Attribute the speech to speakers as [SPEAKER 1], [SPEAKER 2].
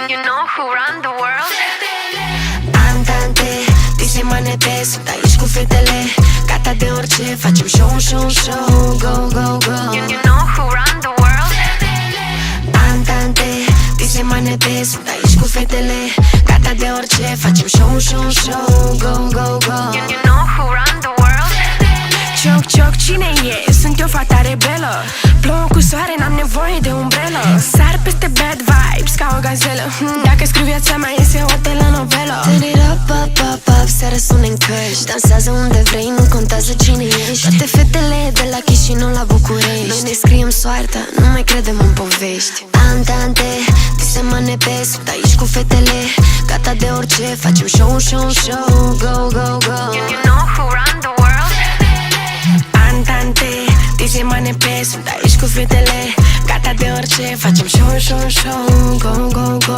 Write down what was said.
[SPEAKER 1] You know who run the world?
[SPEAKER 2] Andante, dise manete, sunt aici cu fetele. Gata de orice, facem show, show, show. Go, go, go.
[SPEAKER 1] You know who run the world?
[SPEAKER 2] Andante, dise manete, sunt aici cu fetele. Gata de orice, facem show, show, show. Go, go, go.
[SPEAKER 1] You know who run the world?
[SPEAKER 2] Cioc, cioc, cine e? Sunt eu fata rebelă. Plouă cu soare, n-am nevoie de umbrelă. Sar peste bad vibes ca o gazelă. Dacă scriu viața mea, iese o telenovelă. Turn it up, up, up, up, seara sună în căști. Dansează unde vrei, nu contează cine ești. Toate fetele de la Chișinău la București. Noi ne scriem soarta, nu mai credem în povești. Andante, dise manepe, sunt aici cu fetele. Gata de orice, facem show, show, show. Go, go, go.
[SPEAKER 1] You know who run the world?
[SPEAKER 2] Andante, dise manepe, sunt aici cu fetele. Gata de orice, facem show, show, show. Go, go, go.